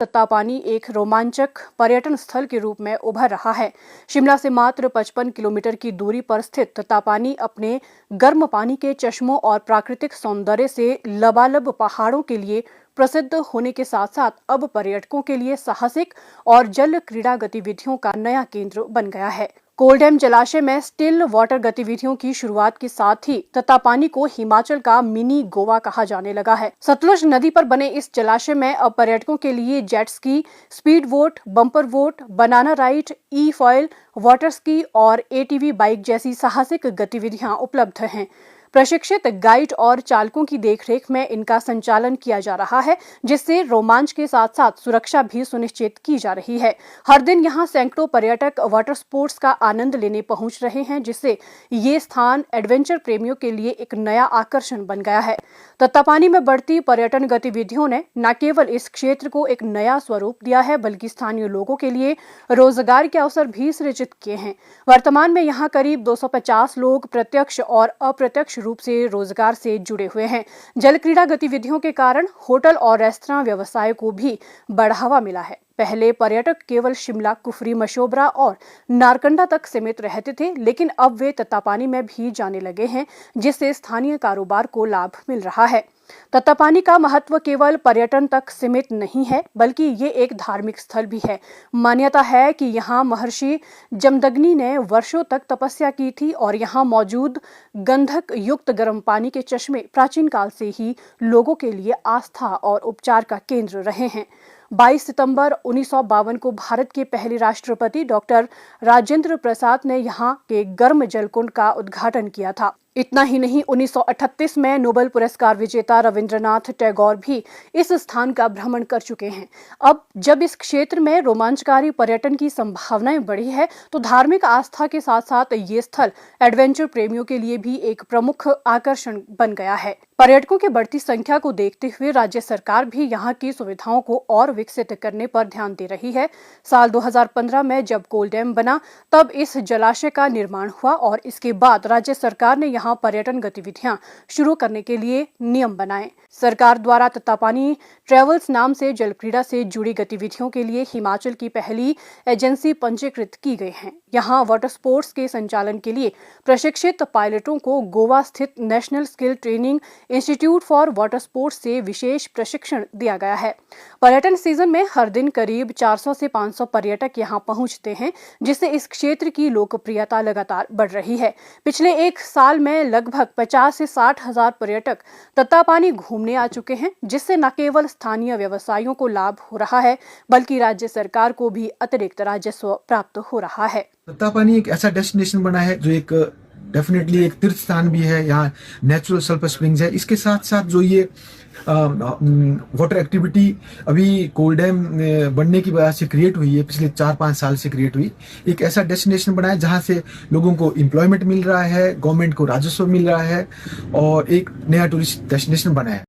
तत्तापानी एक रोमांचक पर्यटन स्थल के रूप में उभर रहा है। शिमला से मात्र 55 किलोमीटर की दूरी पर स्थित तत्तापानी अपने गर्म पानी के चश्मों और प्राकृतिक सौंदर्य से लबालब पहाड़ों के लिए प्रसिद्ध होने के साथ साथ अब पर्यटकों के लिए साहसिक और जल क्रीड़ा गतिविधियों का नया केंद्र बन गया है। कोलडैम जलाशय में स्टिल वाटर गतिविधियों की शुरुआत के साथ ही तत्तापानी को हिमाचल का मिनी गोवा कहा जाने लगा है। सतलुज नदी पर बने इस जलाशय में अब पर्यटकों के लिए jet ski, speed boat, bumper boat, banana ride, e foil, water ski और एटीवी बाइक जैसी साहसिक गतिविधियां उपलब्ध हैं। प्रशिक्षित गाइड और चालकों की देखरेख में इनका संचालन किया जा रहा है, जिससे रोमांच के साथ साथ सुरक्षा भी सुनिश्चित की जा रही है। हर दिन यहां सैकड़ों पर्यटक वाटर स्पोर्ट्स का आनंद लेने पहुंच रहे हैं, जिससे ये स्थान एडवेंचर प्रेमियों के लिए एक नया आकर्षण बन गया है। तत्तापानी में बढ़ती पर्यटन गतिविधियों ने न केवल इस क्षेत्र को एक नया स्वरूप दिया है, बल्कि स्थानीय लोगों के लिए रोजगार के अवसर भी सृजित किए हैं। वर्तमान में यहाँ करीब 250 लोग प्रत्यक्ष और अप्रत्यक्ष रूप से रोजगार से जुड़े हुए हैं। जल क्रीड़ा गतिविधियों के कारण होटल और रेस्तरां व्यवसाय को भी बढ़ावा मिला है। पहले पर्यटक केवल शिमला, कुफरी, मशोबरा और नारकंडा तक सीमित रहते थे, लेकिन अब वे तत्तापानी में भी जाने लगे हैं, जिससे स्थानीय कारोबार को लाभ मिल रहा है। तत्तापानी का महत्व केवल पर्यटन तक सीमित नहीं है, बल्कि ये एक धार्मिक स्थल भी है। मान्यता है कि यहाँ महर्षि जमदग्नि ने वर्षों तक तपस्या की थी और यहाँ मौजूद गंधक युक्त गर्म पानी के चश्मे प्राचीन काल से ही लोगों के लिए आस्था और उपचार का केंद्र रहे हैं। 22 सितंबर 1952 को भारत के पहले राष्ट्रपति डॉक्टर राजेंद्र प्रसाद ने यहाँ के गर्म जलकुंड का उद्घाटन किया था। इतना ही नहीं, 1938 में नोबेल पुरस्कार विजेता रविंद्रनाथ टैगोर भी इस स्थान का भ्रमण कर चुके हैं। अब जब इस क्षेत्र में रोमांचकारी पर्यटन की संभावनाएं बढ़ी है, तो धार्मिक आस्था के साथ साथ ये स्थल एडवेंचर प्रेमियों के लिए भी एक प्रमुख आकर्षण बन गया है। पर्यटकों की बढ़ती संख्या को देखते हुए राज्य सरकार भी यहाँ की सुविधाओं को और विकसित करने पर ध्यान दे रही है। साल 2015 में जब कोलडैम बना, तब इस जलाशय का निर्माण हुआ और इसके बाद राज्य सरकार ने यहाँ पर्यटन गतिविधियां शुरू करने के लिए नियम बनाए। सरकार द्वारा तत्तापानी ट्रेवल्स नाम से जल क्रीड़ा से जुड़ी गतिविधियों के लिए हिमाचल की पहली एजेंसी पंजीकृत की गई है। यहाँ वाटर स्पोर्ट्स के संचालन के लिए प्रशिक्षित पायलटों को गोवा स्थित national skill training institute for water sports से विशेष प्रशिक्षण दिया गया है। पर्यटन सीजन में हर दिन करीब 400 से 500 पर्यटक यहाँ पहुँचते हैं, जिससे इस क्षेत्र की लोकप्रियता लगातार बढ़ रही है। पिछले एक साल में लगभग 50 से 60 हजार पर्यटक तत्तापानी घूमने आ चुके हैं, जिससे न केवल स्थानीय व्यवसायियों को लाभ हो रहा है, बल्कि राज्य सरकार को भी अतिरिक्त राजस्व प्राप्त हो रहा है। तत्तापानी एक ऐसा डेस्टिनेशन बना है जो एक डेफिनेटली एक तीर्थ स्थान भी है। यहाँ नेचुरल सल्फर स्प्रिंग्स है। इसके साथ साथ जो ये वाटर एक्टिविटी अभी कोलडैम बनने की वजह से क्रिएट हुई है, पिछले 4-5 साल से क्रिएट हुई, एक ऐसा डेस्टिनेशन बना है जहाँ से लोगों को एम्प्लॉयमेंट मिल रहा है, गवर्नमेंट को राजस्व मिल रहा है और एक नया टूरिस्ट डेस्टिनेशन बना है।